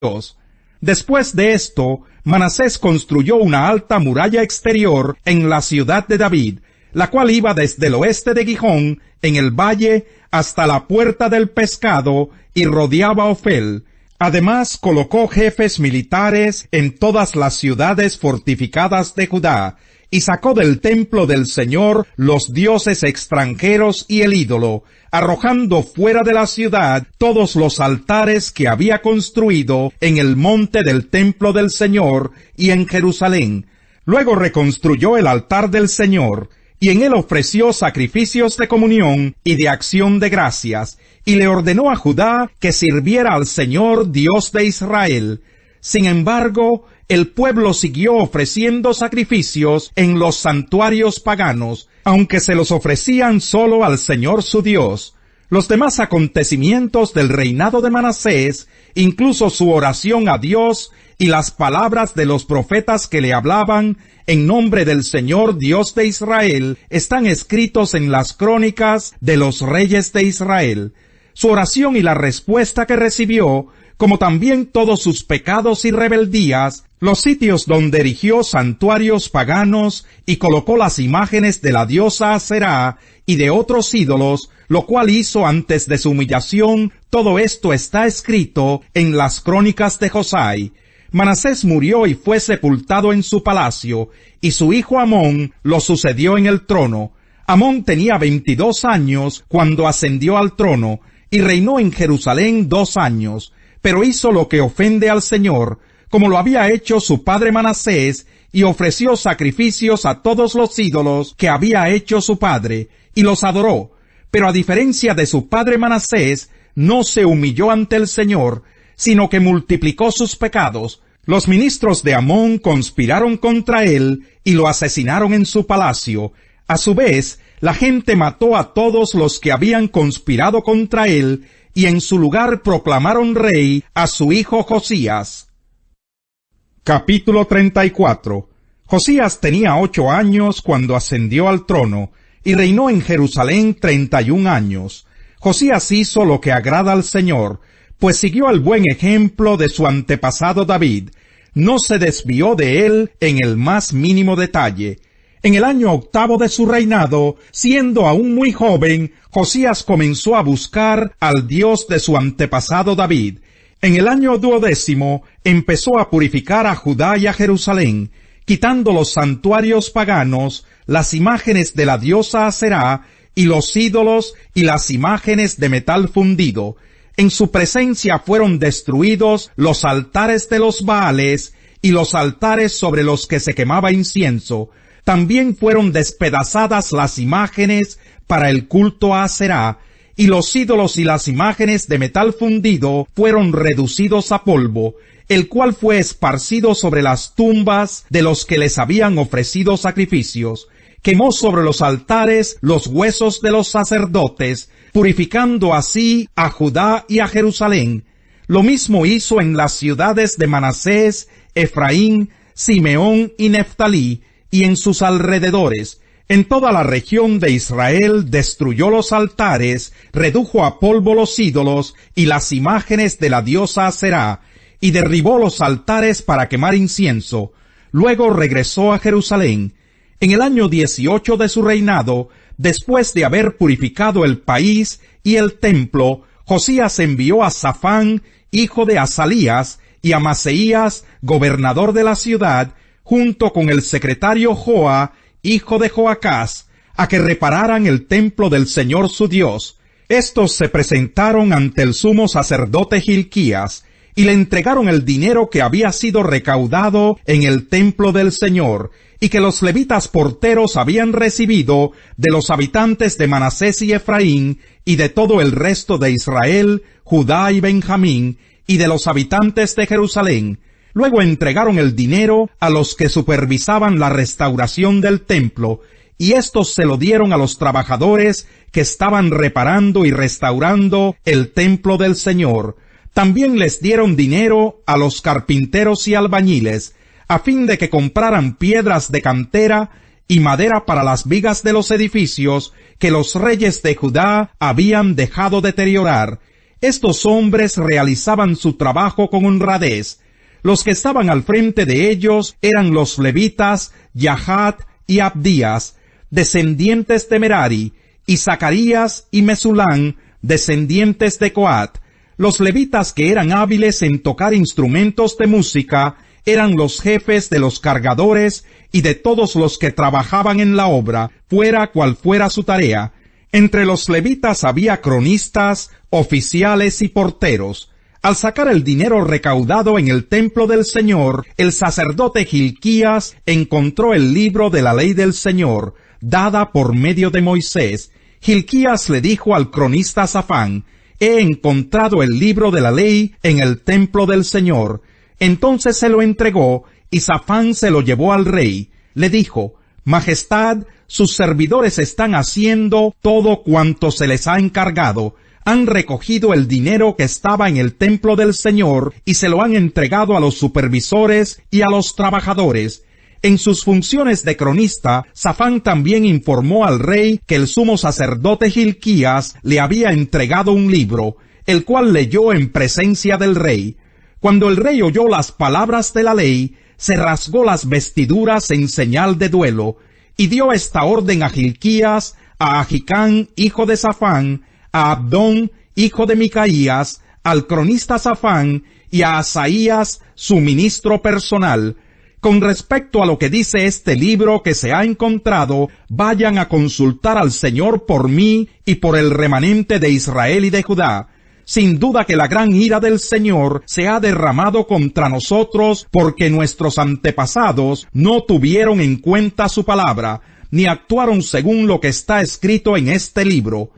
Dios. Después de esto, Manasés construyó una alta muralla exterior en la ciudad de David, la cual iba desde el oeste de Gijón, en el valle, hasta la puerta del pescado, y rodeaba Ofel. Además, colocó jefes militares en todas las ciudades fortificadas de Judá, y sacó del templo del Señor los dioses extranjeros y el ídolo, arrojando fuera de la ciudad todos los altares que había construido en el monte del templo del Señor y en Jerusalén. Luego reconstruyó el altar del Señor, y en él ofreció sacrificios de comunión y de acción de gracias, y le ordenó a Judá que sirviera al Señor Dios de Israel. Sin embargo, el pueblo siguió ofreciendo sacrificios en los santuarios paganos, aunque se los ofrecían solo al Señor su Dios. Los demás acontecimientos del reinado de Manasés, incluso su oración a Dios y las palabras de los profetas que le hablaban en nombre del Señor Dios de Israel, están escritos en las crónicas de los reyes de Israel. Su oración y la respuesta que recibió, como también todos sus pecados y rebeldías, los sitios donde erigió santuarios paganos y colocó las imágenes de la diosa Aserá y de otros ídolos, lo cual hizo antes de su humillación, todo esto está escrito en las crónicas de Josai. Manasés murió y fue sepultado en su palacio, y su hijo Amón lo sucedió en el trono. Amón tenía 22 años cuando ascendió al trono, y reinó en Jerusalén 2 años, pero hizo lo que ofende al Señor, como lo había hecho su padre Manasés, y ofreció sacrificios a todos los ídolos que había hecho su padre, y los adoró. Pero a diferencia de su padre Manasés, no se humilló ante el Señor, sino que multiplicó sus pecados. Los ministros de Amón conspiraron contra él y lo asesinaron en su palacio. A su vez, la gente mató a todos los que habían conspirado contra él, y en su lugar proclamaron rey a su hijo Josías. Capítulo 34. Josías tenía 8 años cuando ascendió al trono, y reinó en Jerusalén 31 años. Josías hizo lo que agrada al Señor, pues siguió el buen ejemplo de su antepasado David. No se desvió de él en el más mínimo detalle. En el año 8 de su reinado, siendo aún muy joven, Josías comenzó a buscar al Dios de su antepasado David. En el año 12 empezó a purificar a Judá y a Jerusalén, quitando los santuarios paganos, las imágenes de la diosa Aserá, y los ídolos y las imágenes de metal fundido. En su presencia fueron destruidos los altares de los Baales y los altares sobre los que se quemaba incienso. También fueron despedazadas las imágenes para el culto a Aserá, y los ídolos y las imágenes de metal fundido fueron reducidos a polvo, el cual fue esparcido sobre las tumbas de los que les habían ofrecido sacrificios. Quemó sobre los altares los huesos de los sacerdotes, purificando así a Judá y a Jerusalén. Lo mismo hizo en las ciudades de Manasés, Efraín, Simeón y Neftalí, y en sus alrededores. En toda la región de Israel destruyó los altares, redujo a polvo los ídolos y las imágenes de la diosa Aserá, y derribó los altares para quemar incienso. Luego regresó a Jerusalén. En el año 18 de su reinado, después de haber purificado el país y el templo, Josías envió a Safán, hijo de Asalías, y a Maseías, gobernador de la ciudad, junto con el secretario Joa, hijo de Joacás, a que repararan el templo del Señor su Dios. Estos se presentaron ante el sumo sacerdote Hilquías, y le entregaron el dinero que había sido recaudado en el templo del Señor, y que los levitas porteros habían recibido de los habitantes de Manasés y Efraín, y de todo el resto de Israel, Judá y Benjamín, y de los habitantes de Jerusalén. Luego entregaron el dinero a los que supervisaban la restauración del templo, y estos se lo dieron a los trabajadores que estaban reparando y restaurando el templo del Señor. También les dieron dinero a los carpinteros y albañiles, a fin de que compraran piedras de cantera y madera para las vigas de los edificios que los reyes de Judá habían dejado deteriorar. Estos hombres realizaban su trabajo con honradez. Los que estaban al frente de ellos eran los levitas Yahat y Abdías, descendientes de Merari, y Zacarías y Mesulán, descendientes de Coat. Los levitas que eran hábiles en tocar instrumentos de música eran los jefes de los cargadores y de todos los que trabajaban en la obra, fuera cual fuera su tarea. Entre los levitas había cronistas, oficiales y porteros. Al sacar el dinero recaudado en el templo del Señor, el sacerdote Hilquías encontró el libro de la ley del Señor, dada por medio de Moisés. Hilquías le dijo al cronista Safán: «He encontrado el libro de la ley en el templo del Señor». Entonces se lo entregó, y Safán se lo llevó al rey. Le dijo: «Majestad, sus servidores están haciendo todo cuanto se les ha encargado. Han recogido el dinero que estaba en el templo del Señor y se lo han entregado a los supervisores y a los trabajadores». En sus funciones de cronista, Safán también informó al rey que el sumo sacerdote Hilquías le había entregado un libro, el cual leyó en presencia del rey. Cuando el rey oyó las palabras de la ley, se rasgó las vestiduras en señal de duelo, y dio esta orden a Hilquías, a Ahicam, hijo de Safán, a Abdón, hijo de Micaías, al cronista Safán, y a Asaías, su ministro personal: «Con respecto a lo que dice este libro que se ha encontrado, vayan a consultar al Señor por mí y por el remanente de Israel y de Judá. Sin duda que la gran ira del Señor se ha derramado contra nosotros, porque nuestros antepasados no tuvieron en cuenta su palabra, ni actuaron según lo que está escrito en este libro».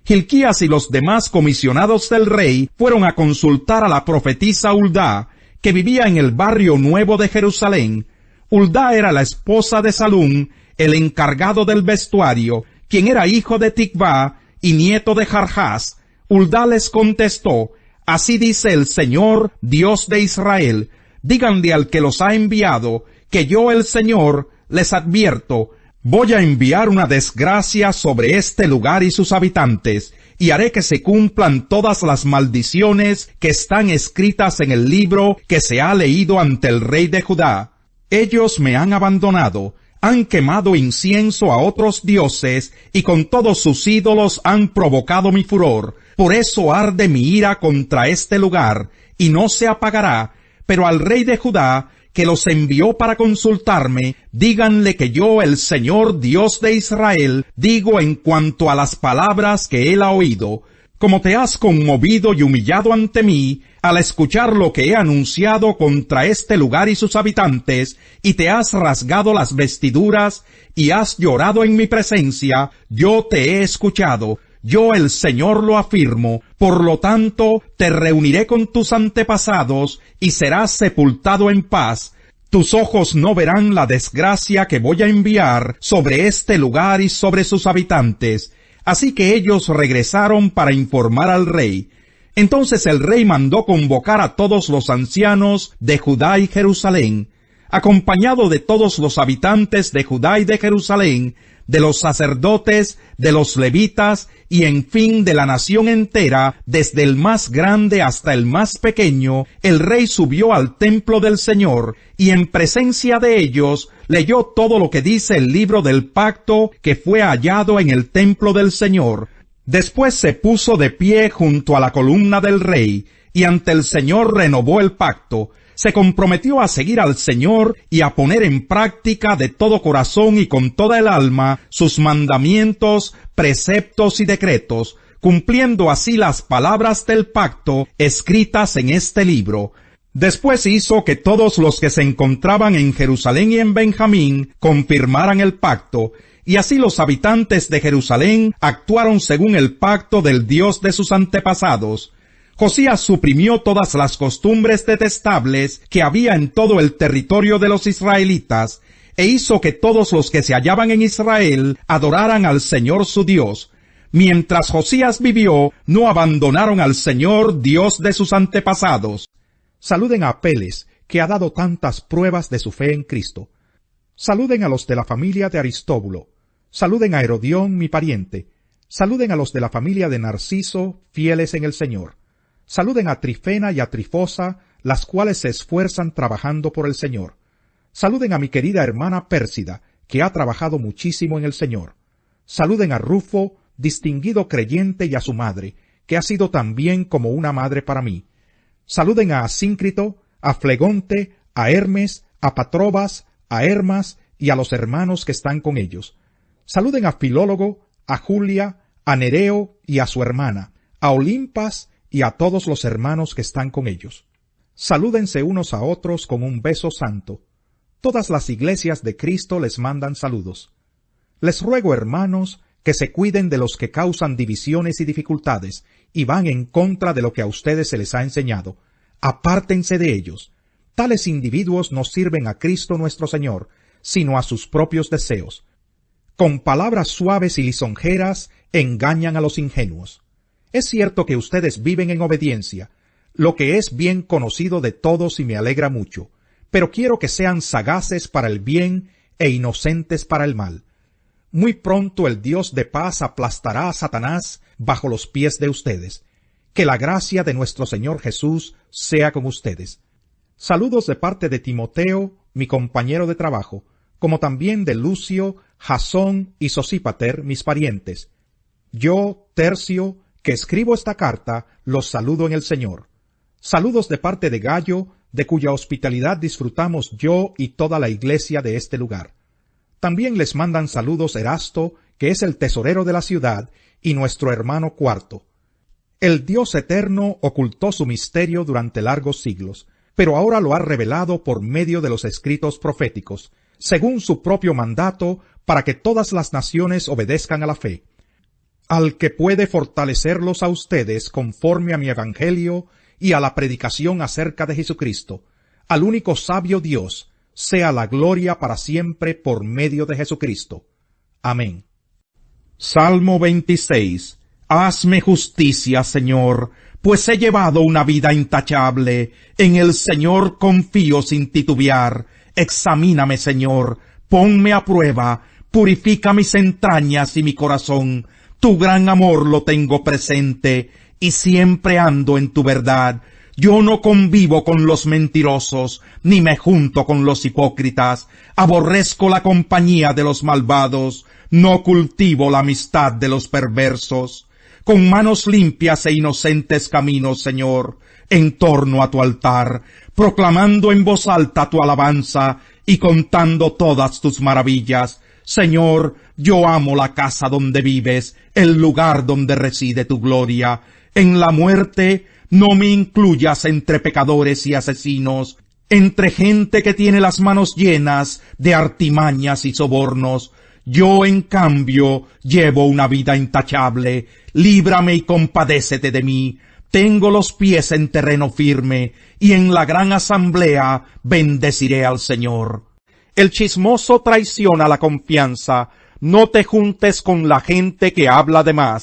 Hilquías y los demás comisionados del rey fueron a consultar a la profetisa Huldá, que vivía en el barrio nuevo de Jerusalén. Huldá era la esposa de Salum, el encargado del vestuario, quien era hijo de Tikvá y nieto de Jarjás. Huldá les contestó: «Así dice el Señor, Dios de Israel, díganle al que los ha enviado, que yo, el Señor, les advierto, voy a enviar una desgracia sobre este lugar y sus habitantes, y haré que se cumplan todas las maldiciones que están escritas en el libro que se ha leído ante el rey de Judá. Ellos me han abandonado, han quemado incienso a otros dioses, y con todos sus ídolos han provocado mi furor. Por eso arde mi ira contra este lugar, y no se apagará. Pero al rey de Judá, que los envió para consultarme, díganle que yo, el Señor Dios de Israel, digo en cuanto a las palabras que él ha oído. Como te has conmovido y humillado ante mí, al escuchar lo que he anunciado contra este lugar y sus habitantes, y te has rasgado las vestiduras, y has llorado en mi presencia, yo te he escuchado. Yo, el Señor, lo afirmo. Por lo tanto, te reuniré con tus antepasados y serás sepultado en paz. Tus ojos no verán la desgracia que voy a enviar sobre este lugar y sobre sus habitantes». Así que ellos regresaron para informar al rey. Entonces el rey mandó convocar a todos los ancianos de Judá y Jerusalén, acompañado de todos los habitantes de Judá y de Jerusalén, de los sacerdotes, de los levitas, y en fin de la nación entera, desde el más grande hasta el más pequeño. El rey subió al templo del Señor, y en presencia de ellos leyó todo lo que dice el libro del pacto que fue hallado en el templo del Señor. Después se puso de pie junto a la columna del rey, y ante el Señor renovó el pacto. Se comprometió a seguir al Señor y a poner en práctica de todo corazón y con toda el alma sus mandamientos, preceptos y decretos, cumpliendo así las palabras del pacto escritas en este libro. Después hizo que todos los que se encontraban en Jerusalén y en Benjamín confirmaran el pacto, y así los habitantes de Jerusalén actuaron según el pacto del Dios de sus antepasados. Josías suprimió todas las costumbres detestables que había en todo el territorio de los israelitas, e hizo que todos los que se hallaban en Israel adoraran al Señor su Dios. Mientras Josías vivió, no abandonaron al Señor Dios de sus antepasados. Saluden a Apeles, que ha dado tantas pruebas de su fe en Cristo. Saluden a los de la familia de Aristóbulo. Saluden a Herodión, mi pariente. Saluden a los de la familia de Narciso, fieles en el Señor. Saluden a Trifena y a Trifosa, las cuales se esfuerzan trabajando por el Señor. Saluden a mi querida hermana Pérsida, que ha trabajado muchísimo en el Señor. Saluden a Rufo, distinguido creyente, y a su madre, que ha sido también como una madre para mí. Saluden a Asíncrito, a Flegonte, a Hermes, a Patrobas, a Hermas y a los hermanos que están con ellos. Saluden a Filólogo, a Julia, a Nereo y a su hermana, a Olimpas y a todos los hermanos que están con ellos. Salúdense unos a otros con un beso santo. Todas las iglesias de Cristo les mandan saludos. Les ruego, hermanos, que se cuiden de los que causan divisiones y dificultades y van en contra de lo que a ustedes se les ha enseñado. Apártense de ellos. Tales individuos no sirven a Cristo nuestro Señor, sino a sus propios deseos. Con palabras suaves y lisonjeras engañan a los ingenuos. Es cierto que ustedes viven en obediencia, lo que es bien conocido de todos y me alegra mucho, pero quiero que sean sagaces para el bien e inocentes para el mal. Muy pronto el Dios de paz aplastará a Satanás bajo los pies de ustedes. Que la gracia de nuestro Señor Jesús sea con ustedes. Saludos de parte de Timoteo, mi compañero de trabajo, como también de Lucio, Jasón y Sosípater, mis parientes. Yo, Tercio, que escribo esta carta, los saludo en el Señor. Saludos de parte de Gayo, de cuya hospitalidad disfrutamos yo y toda la iglesia de este lugar. También les mandan saludos Erasto, que es el tesorero de la ciudad, y nuestro hermano Cuarto. El Dios eterno ocultó su misterio durante largos siglos, pero ahora lo ha revelado por medio de los escritos proféticos, según su propio mandato, para que todas las naciones obedezcan a la fe. Al que puede fortalecerlos a ustedes conforme a mi evangelio y a la predicación acerca de Jesucristo, al único sabio Dios, sea la gloria para siempre por medio de Jesucristo. Amén. Salmo 26. Hazme justicia, Señor, pues he llevado una vida intachable. En el Señor confío sin titubear. Examíname, Señor, ponme a prueba, purifica mis entrañas y mi corazón. Tu gran amor lo tengo presente, y siempre ando en tu verdad. Yo no convivo con los mentirosos, ni me junto con los hipócritas. Aborrezco la compañía de los malvados, no cultivo la amistad de los perversos. Con manos limpias e inocentes caminos, Señor, en torno a tu altar, proclamando en voz alta tu alabanza y contando todas tus maravillas. Señor, yo amo la casa donde vives, el lugar donde reside tu gloria. En la muerte no me incluyas entre pecadores y asesinos, entre gente que tiene las manos llenas de artimañas y sobornos. Yo, en cambio, llevo una vida intachable. Líbrame y compadécete de mí. Tengo los pies en terreno firme, y en la gran asamblea bendeciré al Señor. El chismoso traiciona la confianza. No te juntes con la gente que habla de más.